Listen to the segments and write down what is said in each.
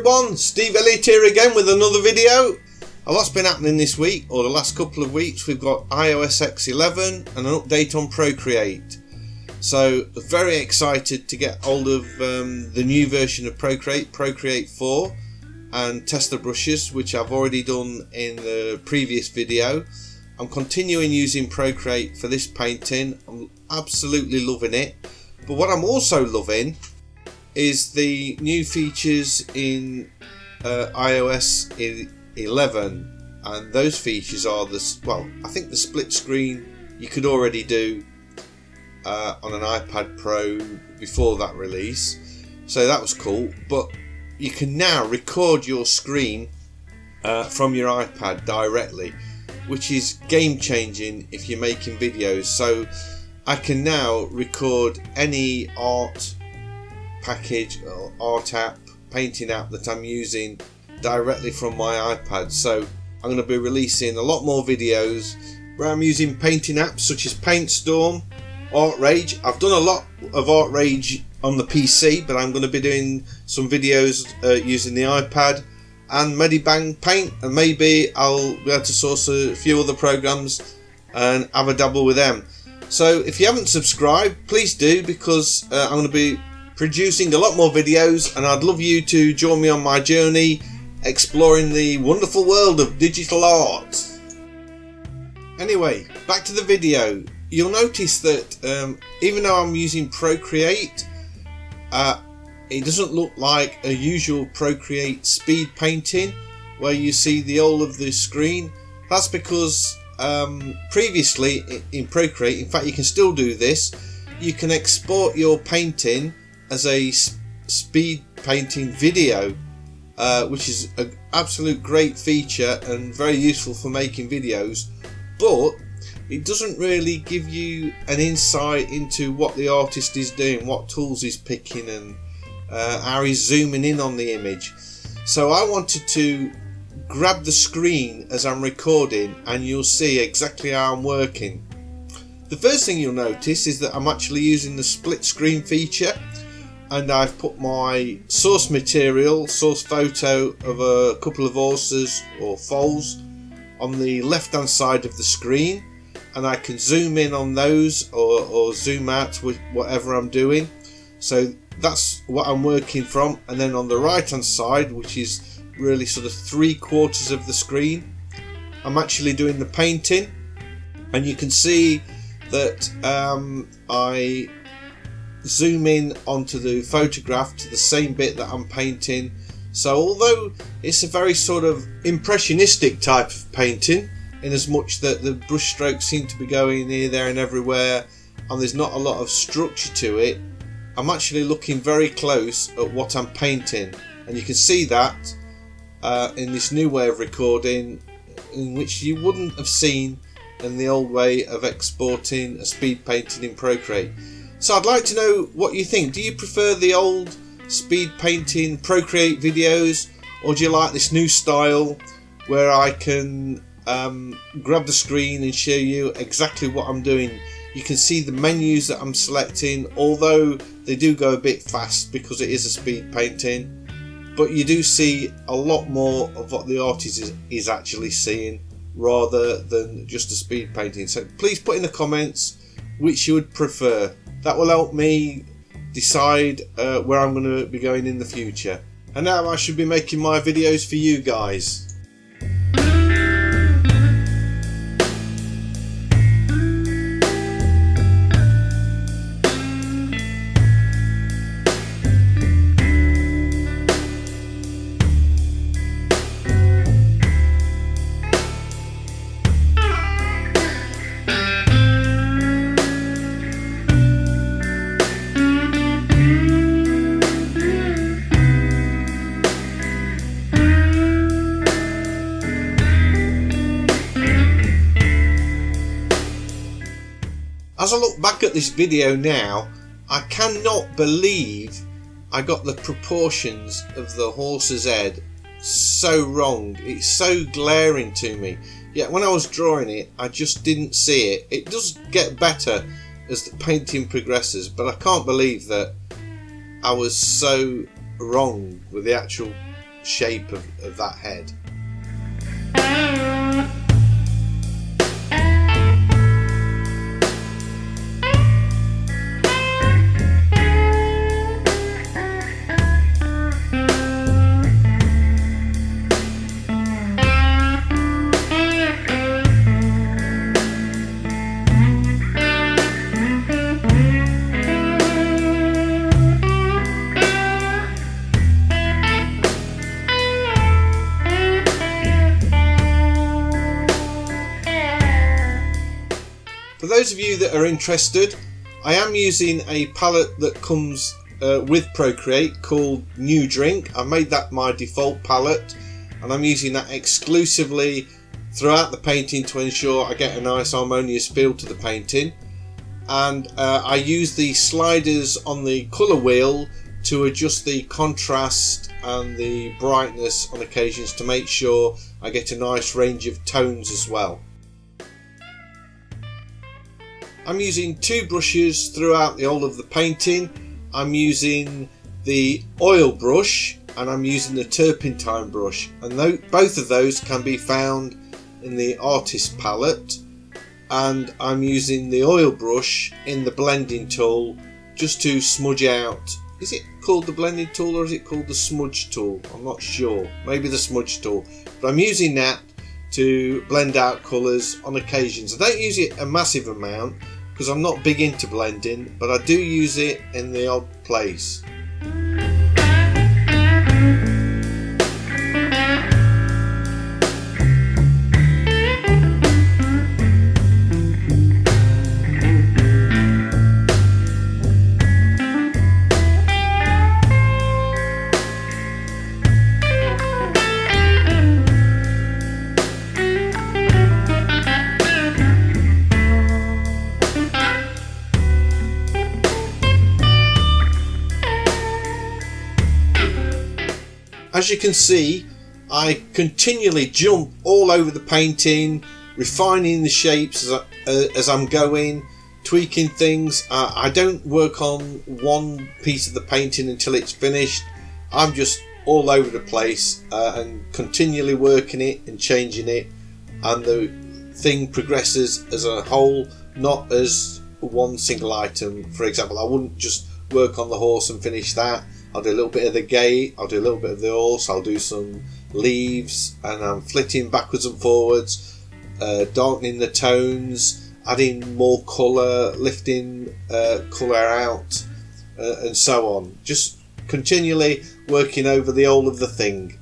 everyone, Steve Elliott here again with another video. A lot's been happening this week, or the last couple of weeks. We've got iOS X11 and an update on Procreate. So very excited to get hold of the new version of Procreate, Procreate 4, and test the brushes, which I've already done in the previous video. I'm continuing using Procreate for this painting. I'm absolutely loving it. But what I'm also loving is the new features in iOS 11, and those features are I think the split screen you could already do on an iPad Pro before that release, so that was cool. But you can now record your screen from your iPad directly, which is game changing if you're making videos. So I can now record any art package or art app, painting app that I'm using directly from my iPad. So I'm going to be releasing a lot more videos where I'm using painting apps such as PaintStorm, ArtRage. I've done a lot of ArtRage on the PC, but I'm going to be doing some videos using the iPad and Medibang Paint, and maybe I'll be able to source a few other programs and have a dabble with them. So if you haven't subscribed, please do, because I'm going to be producing a lot more videos, and I'd love you to join me on my journey exploring the wonderful world of digital art. Anyway, back to the video. You'll notice that even though I'm using Procreate, it doesn't look like a usual Procreate speed painting where you see the whole of the screen. That's because previously in Procreate, in fact you can still do this, you can export your painting as a speed painting video, which is an absolute great feature and very useful for making videos, but it doesn't really give you an insight into what the artist is doing, what tools he's picking, and how he's zooming in on the image. So I wanted to grab the screen as I'm recording, and you'll see exactly how I'm working. The first thing you'll notice is that I'm actually using the split screen feature, and I've put my source material, source photo of a couple of horses or foals on the left hand side of the screen, and I can zoom in on those or zoom out with whatever I'm doing. So that's what I'm working from. And then on the right hand side, which is really sort of 3/4 of the screen, I'm actually doing the painting, and you can see that I zoom in onto the photograph to the same bit that I'm painting. So although it's a very sort of impressionistic type of painting, in as much that the brush strokes seem to be going here, there and everywhere, and there's not a lot of structure to it, I'm actually looking very close at what I'm painting, and you can see that in this new way of recording, in which you wouldn't have seen in the old way of exporting a speed painting in Procreate. So I'd like to know what you think. Do you prefer the old speed painting Procreate videos, or do you like this new style where I can grab the screen and show you exactly what I'm doing? You can see the menus that I'm selecting, although they do go a bit fast because it is a speed painting, but you do see a lot more of what the artist is actually seeing rather than just a speed painting. So please put in the comments which you would prefer. That will help me decide where I'm going to be going in the future. And now I should be making my videos for you guys. As I look back at this video now, I cannot believe I got the proportions of the horse's head so wrong. It's so glaring to me. Yet when I was drawing it, I just didn't see it. It does get better as the painting progresses, but I can't believe that I was so wrong with the actual shape of that head. For those of you that are interested, I am using a palette that comes with Procreate called New Drink. I made that my default palette, and I'm using that exclusively throughout the painting to ensure I get a nice harmonious feel to the painting. And I use the sliders on the colour wheel to adjust the contrast and the brightness on occasions to make sure I get a nice range of tones as well. I'm using two brushes throughout the whole of the painting. I'm using the oil brush and I'm using the turpentine brush, and both of those can be found in the artist palette, and I'm using the oil brush in the blending tool just to smudge out. Is it called the blending tool or is it called the smudge tool? I'm not sure, maybe the smudge tool, but I'm using that to blend out colours on occasions. I don't use it a massive amount because I'm not big into blending, but I do use it in the odd place. As you can see, I continually jump all over the painting, refining the shapes as I'm going, tweaking things. I don't work on one piece of the painting until it's finished. I'm just all over the place and continually working it and changing it, and the thing progresses as a whole, not as one single item. For example, I wouldn't just work on the horse and finish that. I'll do a little bit of the gate, I'll do a little bit of the horse, I'll do some leaves, and I'm flitting backwards and forwards, darkening the tones, adding more colour, lifting colour out, and so on. Just continually working over the whole of the thing.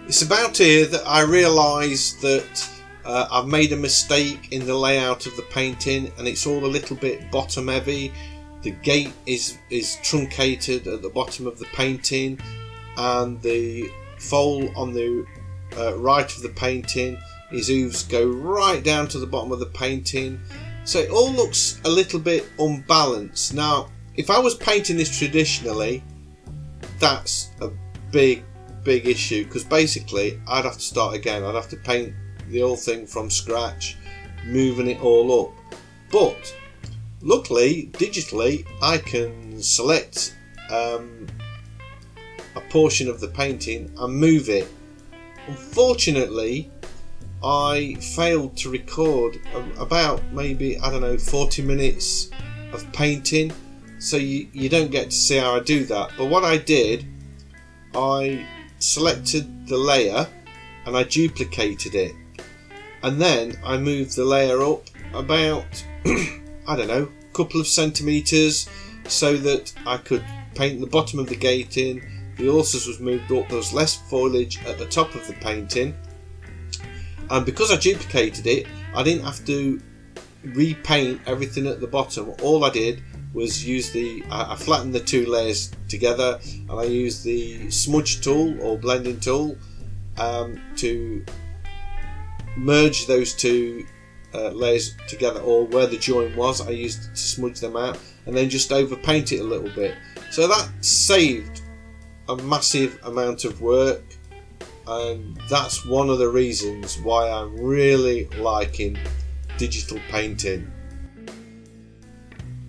It's about here that I realise that I've made a mistake in the layout of the painting, and it's all a little bit bottom heavy. The gate is truncated at the bottom of the painting, and the foal on the right of the painting, his hooves go right down to the bottom of the painting, so it all looks a little bit unbalanced. Now, if I was painting this traditionally, that's a big issue, because basically I'd have to start again. I'd have to paint the whole thing from scratch, moving it all up. But luckily, digitally, I can select a portion of the painting and move it. Unfortunately, I failed to record about maybe, I don't know, 40 minutes of painting, so you don't get to see how I do that. But what I did, I selected the layer and I duplicated it, and then I moved the layer up about I don't know, a couple of centimetres, so that I could paint the bottom of the gate in. The Ursus was moved up, there was less foliage at the top of the painting, and because I duplicated it, I didn't have to repaint everything at the bottom. All I did was use I flattened the two layers together, and I used the smudge tool or blending tool to merge those two layers together, or where the join was, I used it to smudge them out, and then just overpaint it a little bit. So that saved a massive amount of work, and that's one of the reasons why I'm really liking digital painting.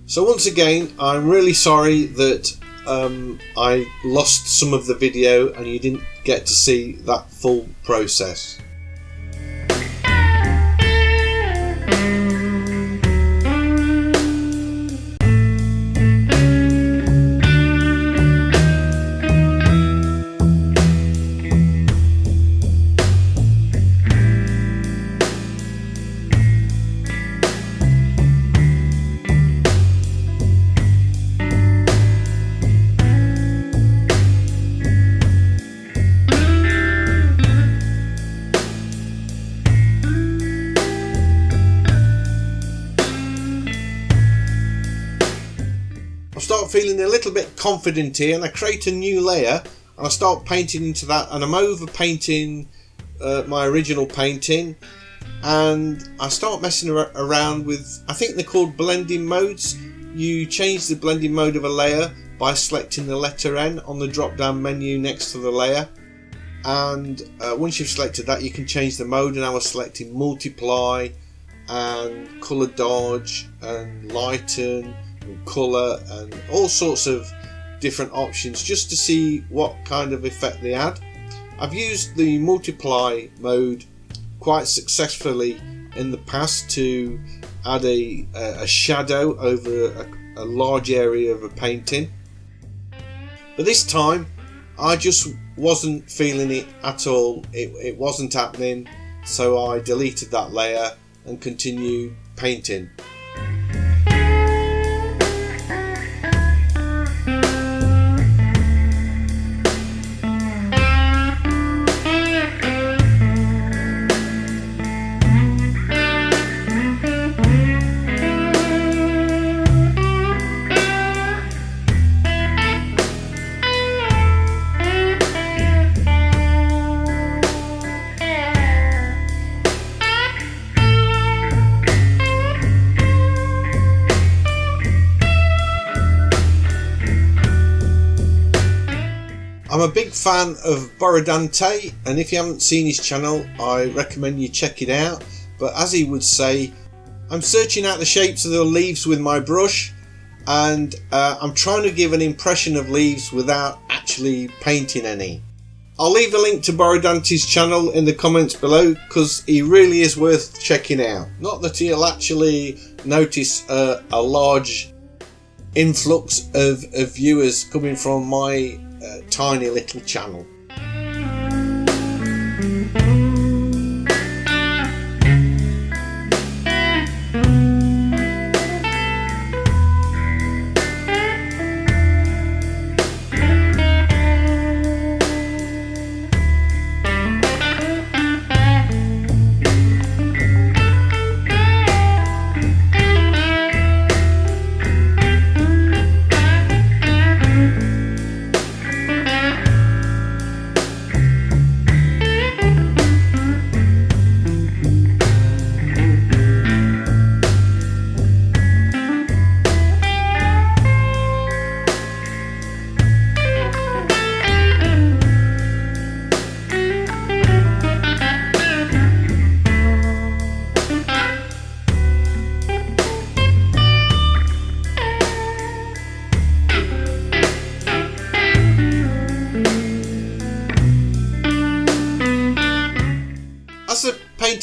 So once again, I'm really sorry that I lost some of the video and you didn't get to see that full process. I start feeling a little bit confident here, and I create a new layer and I start painting into that, and I'm over painting my original painting, and I start messing around with, I think they're called blending modes. You change the blending mode of a layer by selecting the letter N on the drop down menu next to the layer, and once you've selected that, you can change the mode, and I was selecting multiply and colour dodge and lighten and colour and all sorts of different options just to see what kind of effect they add. I've used the multiply mode quite successfully in the past to add a shadow over a large area of a painting, but this time I just wasn't feeling it at all. It wasn't happening, so I deleted that layer and continued painting. I'm a big fan of Borodante, and if you haven't seen his channel, I recommend you check it out. But as he would say, I'm searching out the shapes of the leaves with my brush, and I'm trying to give an impression of leaves without actually painting any. I'll leave a link to Borodante's channel in the comments below, because he really is worth checking out. Not that he'll actually notice a large influx of viewers coming from my tiny little channel.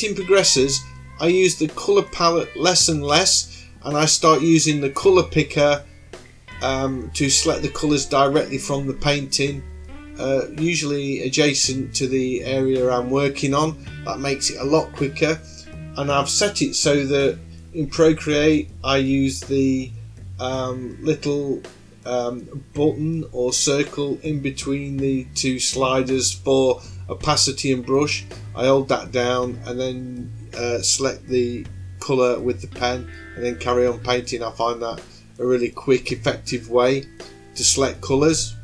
painting progresses, I use the colour palette less and less, and I start using the colour picker to select the colours directly from the painting, usually adjacent to the area I'm working on. That makes it a lot quicker, and I've set it so that in Procreate I use the little button or circle in between the two sliders for opacity and brush. I hold that down and then select the colour with the pen and then carry on painting. I find that a really quick, effective way to select colours.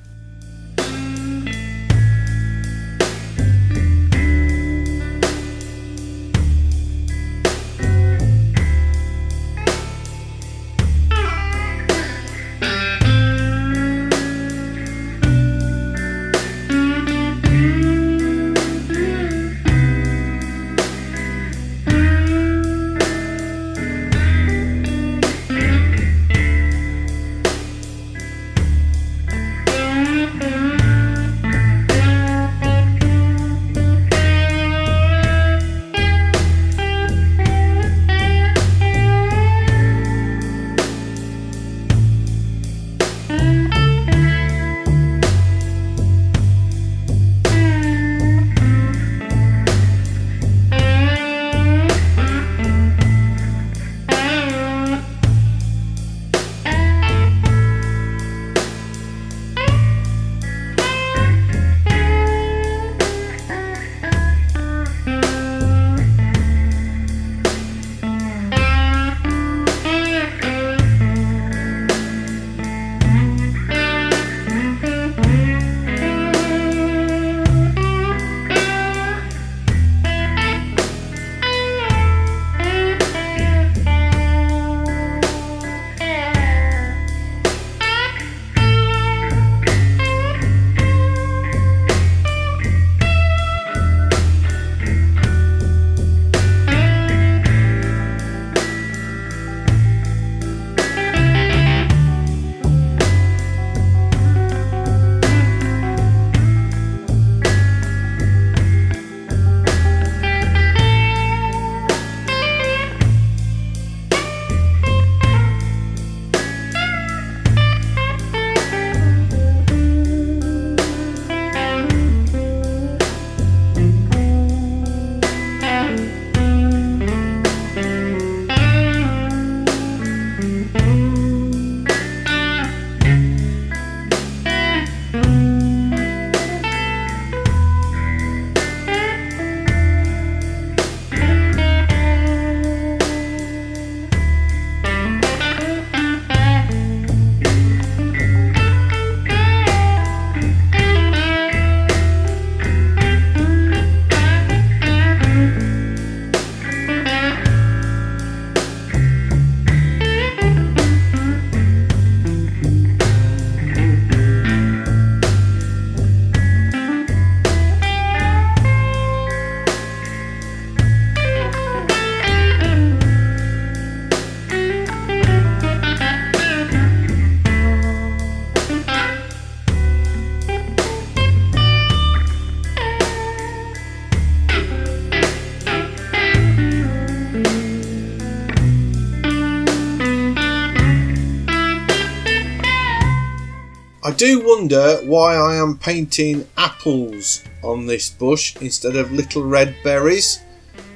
I do wonder why I am painting apples on this bush instead of little red berries,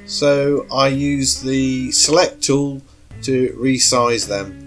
so I use the select tool to resize them.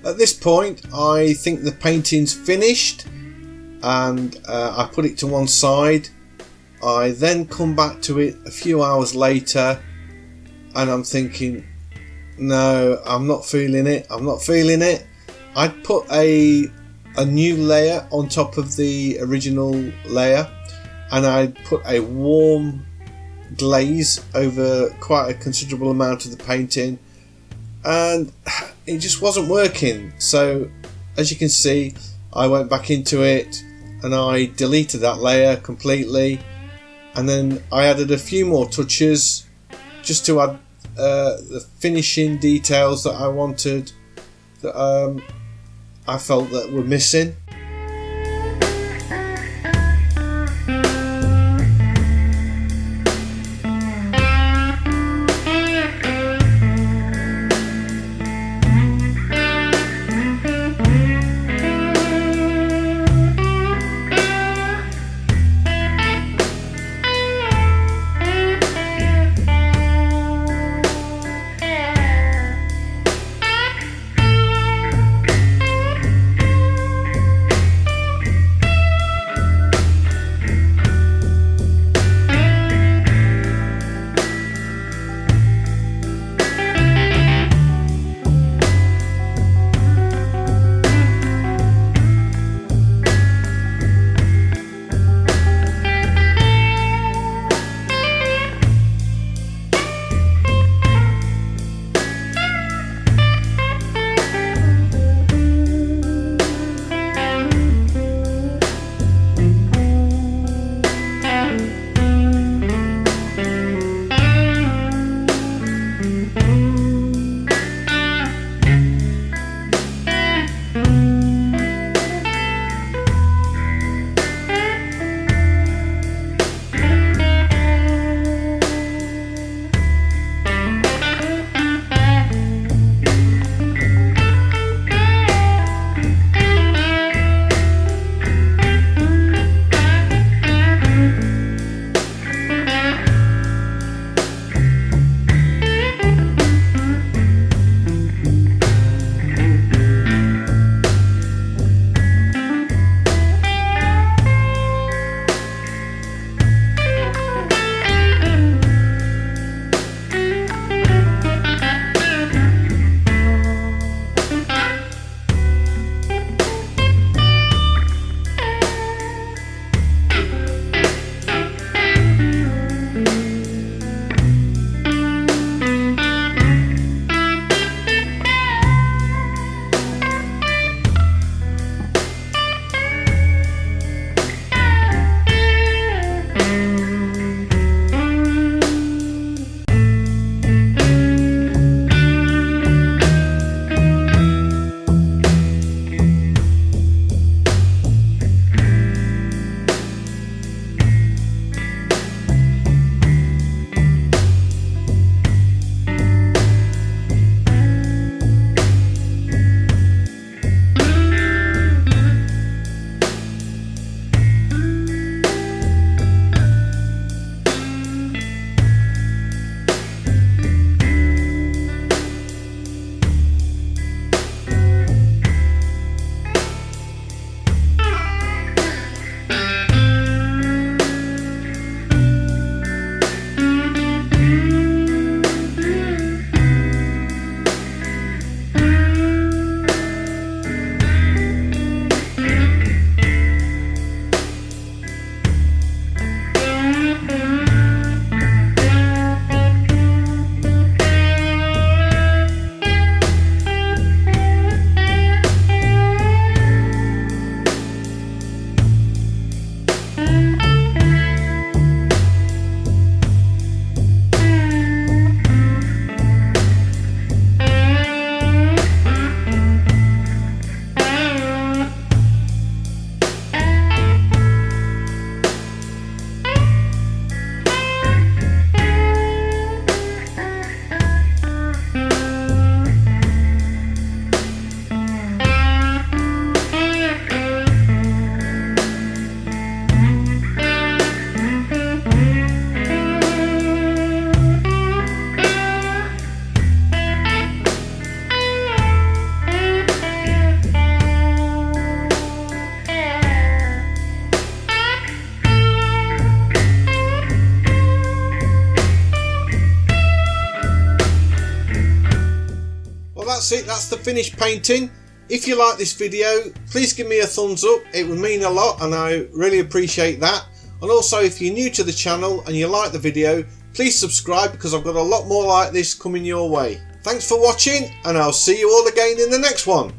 At this point, I think the painting's finished, and I put it to one side. I then come back to it a few hours later, and I'm thinking, no, I'm not feeling it. I'd put a new layer on top of the original layer, and I'd put a warm glaze over quite a considerable amount of the painting, and it just wasn't working. So as you can see, I went back into it and I deleted that layer completely, and then I added a few more touches just to add the finishing details that I wanted, that I felt that were missing. Well, that's it, that's the finished painting. If you like this video, please give me a thumbs up, it would mean a lot and I really appreciate that. And also, if you're new to the channel and you like the video, please subscribe because I've got a lot more like this coming your way. Thanks for watching and I'll see you all again in the next one.